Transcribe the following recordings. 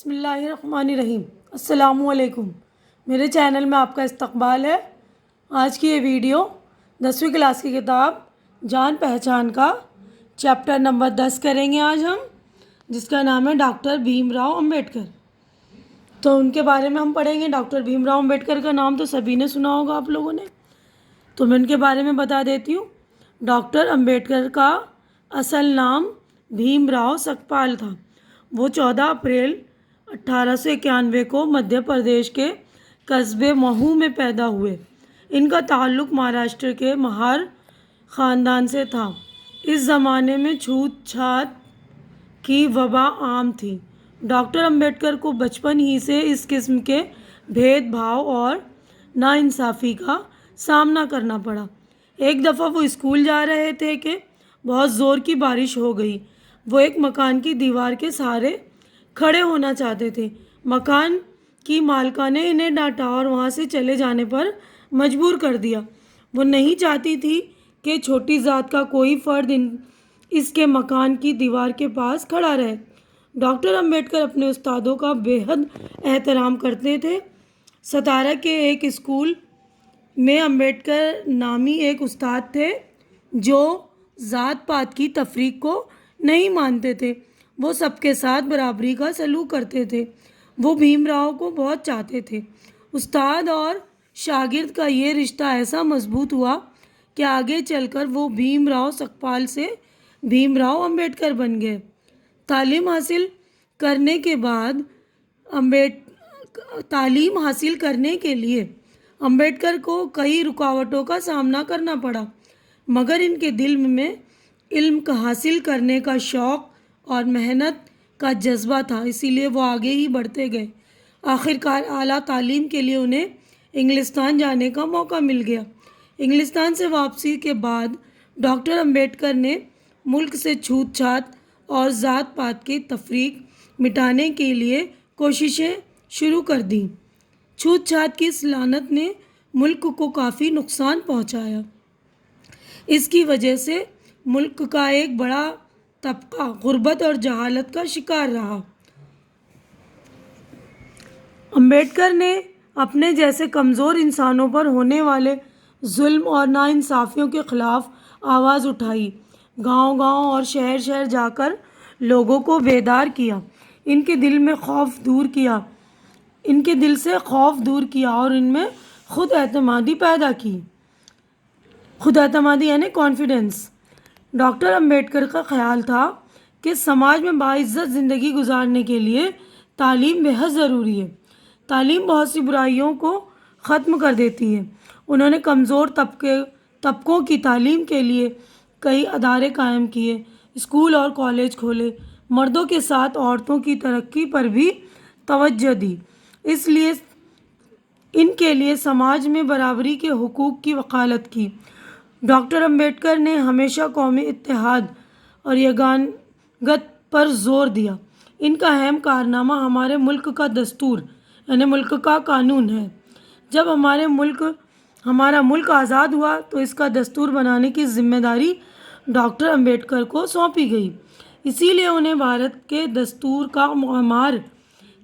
بسم اللہ الرحمن الرحیم۔ السلام علیکم، میرے چینل میں آپ کا استقبال ہے۔ آج کی یہ ویڈیو 10ویں کلاس کی کتاب جان پہچان کا چیپٹر نمبر 10 کریں گے آج ہم، جس کا نام ہے ڈاکٹر بھیم راؤ امبیڈکر۔ تو ان کے بارے میں ہم پڑھیں گے۔ ڈاکٹر بھیم راؤ امبیڈکر کا نام تو سبھی نے سنا ہوگا آپ لوگوں نے، تو میں ان کے بارے میں بتا دیتی ہوں۔ ڈاکٹر امبیڈکر کا اصل نام بھیم راؤ سکپال تھا۔ وہ 14 اپریل 1891 کو مدھیہ پردیش کے قصبے مہو میں پیدا ہوئے۔ ان کا تعلق مہاراشٹر کے مہار خاندان سے تھا۔ اس زمانے میں چھوت چھات کی وبا عام تھی۔ ڈاکٹر امبیڈکر کو بچپن ہی سے اس قسم کے بھید بھاؤ اور ناانصافی کا سامنا کرنا پڑا۔ ایک دفعہ وہ اسکول جا رہے تھے کہ بہت زور کی بارش ہو گئی۔ وہ ایک مکان کی دیوار کے سہارے کھڑے ہونا چاہتے تھے۔ مکان کی مالکہ نے انہیں ڈانٹا اور وہاں سے چلے جانے پر مجبور کر دیا۔ وہ نہیں چاہتی تھی کہ چھوٹی ذات کا کوئی فرد اس کے مکان کی دیوار کے پاس کھڑا رہے۔ ڈاکٹر امبیڈکر اپنے استادوں کا بے حد احترام کرتے تھے۔ ستارہ کے ایک اسکول میں امبیڈکر نامی ایک استاد تھے جو ذات پات کی تفریق کو نہیں مانتے تھے۔ وہ سب کے ساتھ برابری کا سلوک کرتے تھے۔ وہ بھیم راؤ کو بہت چاہتے تھے۔ استاد اور شاگرد کا یہ رشتہ ایسا مضبوط ہوا کہ آگے چل کر وہ بھیم راؤ سکپال سے بھیم راؤ امبیڈکر بن گئے۔ تعلیم حاصل کرنے کے لیے امبیڈکر کو کئی رکاوٹوں کا سامنا کرنا پڑا، مگر ان کے دل میں علم حاصل کرنے کا شوق اور محنت کا جذبہ تھا، اسی لیے وہ آگے ہی بڑھتے گئے۔ آخرکار اعلیٰ تعلیم کے لیے انہیں انگلستان جانے کا موقع مل گیا۔ انگلستان سے واپسی کے بعد ڈاکٹر امبیڈکر نے ملک سے چھوت چھات اور ذات پات کی تفریق مٹانے کے لیے کوششیں شروع کر دیں۔ چھوت چھات کی اس لعنت نے ملک کو کافی نقصان پہنچایا۔ اس کی وجہ سے ملک کا ایک بڑا طبقہ غربت اور جہالت کا شکار رہا۔ امبیڈکر نے اپنے جیسے کمزور انسانوں پر ہونے والے ظلم اور ناانصافیوں کے خلاف آواز اٹھائی۔ گاؤں گاؤں اور شہر شہر جا کر لوگوں کو بیدار کیا، ان کے دل سے خوف دور کیا اور ان میں خود اعتمادی پیدا کی۔ خود اعتمادی یعنی کانفیڈنس۔ ڈاکٹر امبیڈکر کا خیال تھا کہ سماج میں باعزت زندگی گزارنے کے لیے تعلیم بے حد ضروری ہے۔ تعلیم بہت سی برائیوں کو ختم کر دیتی ہے۔ انہوں نے کمزور طبقوں کی تعلیم کے لیے کئی ادارے قائم کیے، اسکول اور کالج کھولے، مردوں کے ساتھ عورتوں کی ترقی پر بھی توجہ دی، ان کے لیے سماج میں برابری کے حقوق کی وکالت کی۔ ڈاکٹر امبیڈکر نے ہمیشہ قومی اتحاد اور یگانگت پر زور دیا۔ ان کا اہم کارنامہ ہمارے ملک کا دستور یعنی ملک کا قانون ہے۔ جب ہمارا ملک آزاد ہوا تو اس کا دستور بنانے کی ذمہ داری ڈاکٹر امبیڈکر کو سونپی گئی۔ اسی لیے انہیں بھارت کے دستور کا معمار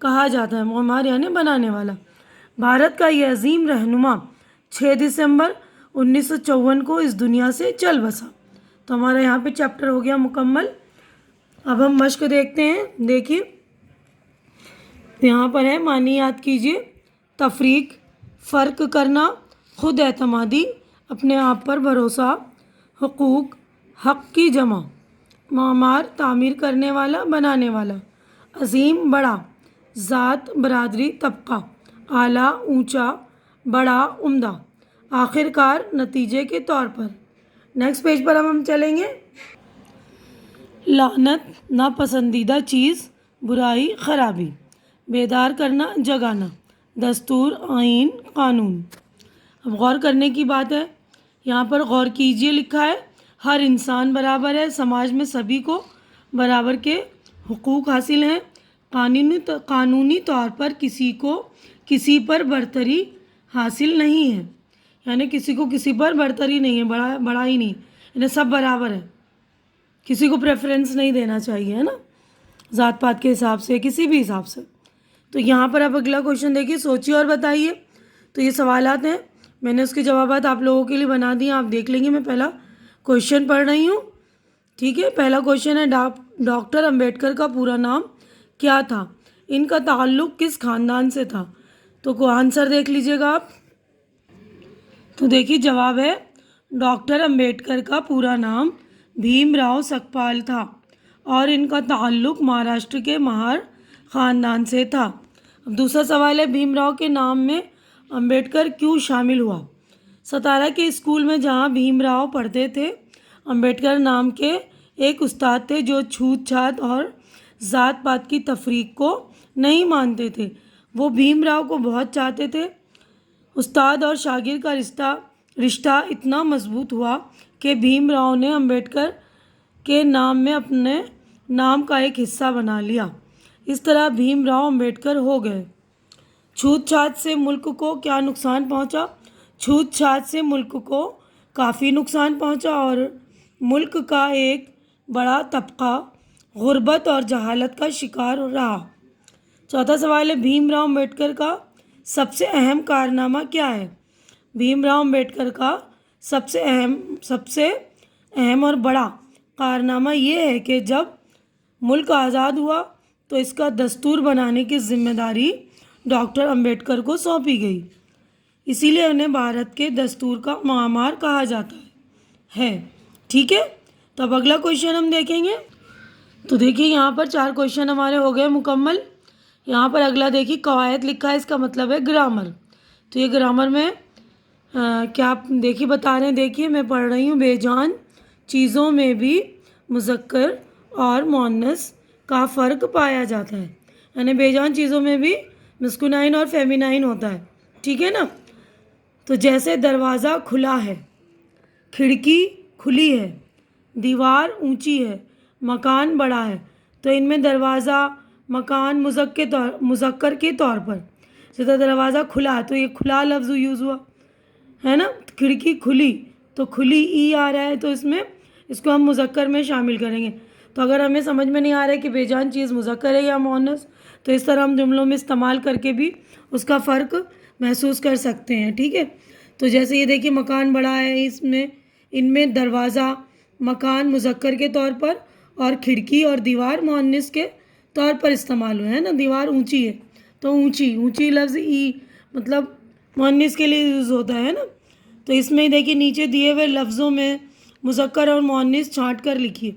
کہا جاتا ہے۔ معمار یعنی بنانے والا۔ بھارت کا یہ عظیم رہنما 6 دسمبر 1954 کو اس دنیا سے چل بسا۔ تو ہمارا یہاں پہ چیپٹر ہو گیا مکمل۔ اب ہم مشق دیکھتے ہیں۔ دیکھیے یہاں پر ہے، معنی یاد کیجیے: تفریق، فرق کرنا، خود اعتمادی، اپنے آپ پر بھروسہ، حقوق، حق کی جمع، معمار تعمیر کرنے والا بنانے والا، عظیم بڑا، ذات برادری طبقہ، اعلیٰ اونچا، بڑا عمدہ، آخرکار نتیجے کے طور پر۔ نیکسٹ پیج پر ہم چلیں گے۔ لعنت، ناپسندیدہ چیز، برائی، خرابی، بیدار کرنا، جگانا، دستور، آئین، قانون۔ اب غور کرنے کی بات ہے، یہاں پر غور کیجیے، لکھا ہے ہر انسان برابر ہے، سماج میں سبھی کو برابر کے حقوق حاصل ہیں، قانونی طور پر کسی پر برتری حاصل نہیں ہے، یعنی کسی کو کسی پر برتری نہیں ہے، بڑا ہی نہیں، یعنی سب برابر ہے، کسی کو پریفرنس نہیں دینا چاہیے، ہے نا، ذات پات کے حساب سے، کسی بھی حساب سے۔ تو یہاں پر آپ اگلا کوشچن دیکھیے، سوچیے اور بتائیے. تو یہ سوالات ہیں، میں نے اس کے جوابات آپ لوگوں کے لیے بنا دیے، آپ دیکھ لیں گے. میں پہلا کوشچن پڑھ رہی ہوں. ٹھیک ہے، پہلا کوشچن ہے ڈاکٹر امبیڈکر کا پورا نام کیا تھا؟ ان کا تعلق کس خاندان سے تھا؟ تو آنسر دیکھ لیجیے گا آپ. تو دیکھیے جواب ہے، ڈاکٹر امبیڈکر کا پورا نام بھیم راؤ سکپال تھا اور ان کا تعلق مہاراشٹر کے مہار خاندان سے تھا. اب دوسرا سوال ہے، بھیم راؤ کے نام میں امبیڈکر کیوں شامل ہوا؟ ستارہ کے اسکول میں جہاں بھیم راؤ پڑھتے تھے، امبیڈکر نام کے ایک استاد تھے جو چھوت چھات اور ذات پات کی تفریق کو نہیں مانتے تھے. وہ بھیم راؤ کو بہت چاہتے تھے. استاد اور شاگرد کا رشتہ اتنا مضبوط ہوا کہ بھیم راؤ نے امبیڈکر کے نام میں اپنے نام کا ایک حصہ بنا لیا. اس طرح بھیم راؤ امبیڈکر ہو گئے. چھوت چھات سے ملک کو کیا نقصان پہنچا؟ چھوت چھات سے ملک کو کافی نقصان پہنچا اور ملک کا ایک بڑا طبقہ غربت اور جہالت کا شکار رہا. چوتھا سوال ہے، بھیم راؤ امبیڈکر کا سب سے اہم کارنامہ کیا ہے؟ بھیم راؤ امبیڈکر کا سب سے اہم اور بڑا کارنامہ یہ ہے کہ جب ملک آزاد ہوا تو اس کا دستور بنانے کی ذمہ داری ڈاکٹر امبیڈکر کو سونپی گئی. اسی لیے انہیں بھارت کے دستور کا معمار کہا جاتا ہے. ٹھیک ہے، تو اب اگلا کوشچن ہم دیکھیں گے. تو دیکھیے یہاں پر 4 کوشچن ہمارے ہو گئے مکمل. یہاں پر اگلا دیکھیے، قواعد لکھا ہے، اس کا مطلب ہے گرامر. تو یہ گرامر میں کیا آپ دیکھیے بتا رہے ہیں، دیکھیے میں پڑھ رہی ہوں. بے جان چیزوں میں بھی مذکر اور مؤنث کا فرق پایا جاتا ہے. یعنی بے جان چیزوں میں بھی مسکونائن اور فیمینائن ہوتا ہے. ٹھیک ہے نا. تو جیسے دروازہ کھلا ہے، کھڑکی کھلی ہے، دیوار اونچی ہے، مکان بڑا ہے. تو ان میں دروازہ مکان مذکر کے طور پر، جیسے دروازہ کھلا تو یہ کھلا لفظ یوز ہوا ہے نا. کھڑکی کھلی تو کھلی ای آ رہا ہے، تو اس کو ہم مذکر میں شامل کریں گے. تو اگر ہمیں سمجھ میں نہیں آ رہا ہے کہ بے جان چیز مذکر ہے یا مؤنث، تو اس طرح ہم جملوں میں استعمال کر کے بھی اس کا فرق محسوس کر سکتے ہیں. ٹھیک ہے، تو جیسے یہ دیکھیے مکان بڑا ہے، ان میں دروازہ مکان مذکر کے طور پر اور کھڑکی اور دیوار مؤنث کے طور پر استعمال ہوا ہے نا. دیوار اونچی ہے تو اونچی لفظ ای مطلب مؤنث کے لیے یوز ہوتا ہے نا. تو اس میں دیکھیے نیچے دیے ہوئے لفظوں میں مذکر اور مؤنث چھانٹ کر لکھیے.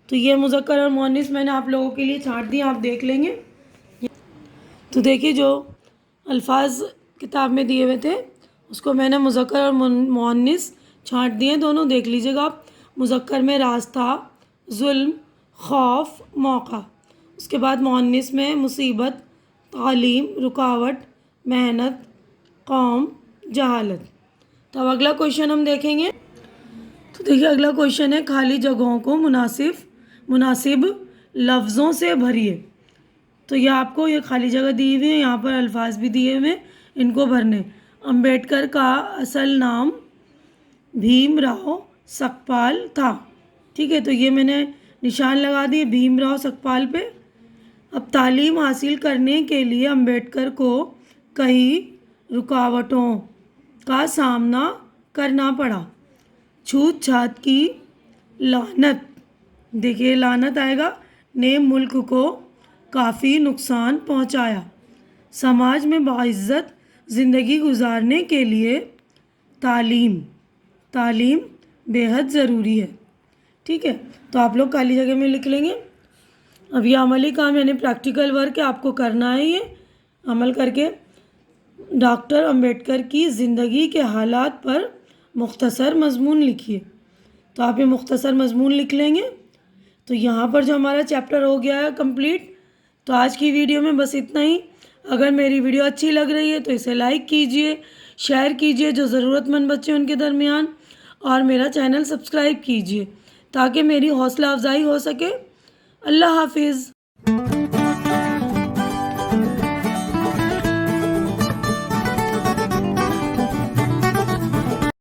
تو یہ مذکر اور مؤنث میں نے آپ لوگوں کے لیے چھانٹ دیا، آپ دیکھ لیں گے. تو دیکھیے جو الفاظ کتاب میں دیے ہوئے تھے اس کو میں نے مذکر اور مؤنث چھانٹ دیے دونوں، دیکھ لیجیے گا آپ. مذکر میں راستہ، ظلم، خوف، موقع. اس کے بعد مؤنث میں مصیبت، تعلیم، رکاوٹ، محنت، قوم، جہالت. تو اب اگلا کوشچن ہم دیکھیں گے. تو دیکھیے اگلا کوشچن ہے، خالی جگہوں کو مناسب لفظوں سے بھریے. تو یہ آپ کو یہ خالی جگہ دی ہوئی ہے، یہاں پر الفاظ بھی دیے ہوئے ہیں، ان کو بھرنے. امبیڈکر کا اصل نام بھیم راؤ سکپال تھا. ٹھیک ہے، تو یہ میں نے نشان لگا دیے بھیم راؤ سکپال پہ. اب تعلیم حاصل کرنے کے لیے امبیڈکر کو کئی رکاوٹوں کا سامنا کرنا پڑا. چھوت چھات کی لعنت، دیکھیے لعنت آئے گا، نے ملک کو کافی نقصان پہنچایا. سماج میں باعزت زندگی گزارنے کے لیے تعلیم بے حد ضروری ہے. ٹھیک ہے، تو آپ لوگ کالی جگہ میں لکھ لیں گے. اب یہ عملی کام یعنی پریکٹیکل ورک ہے، آپ کو کرنا ہے. یہ عمل کر کے ڈاکٹر امبیڈکر کی زندگی کے حالات پر مختصر مضمون لکھیے. تو آپ یہ مختصر مضمون لکھ لیں گے. تو یہاں پر جو ہمارا چیپٹر ہو گیا ہے کمپلیٹ. تو آج کی ویڈیو میں بس اتنا ہی. اگر میری ویڈیو اچھی لگ رہی ہے تو اسے لائک کیجئے، شیئر کیجئے جو ضرورت مند بچے ان کے درمیان، اور میرا چینل سبسکرائب کیجئے تاکہ میری حوصلہ افزائی ہو سکے. اللہ حافظ.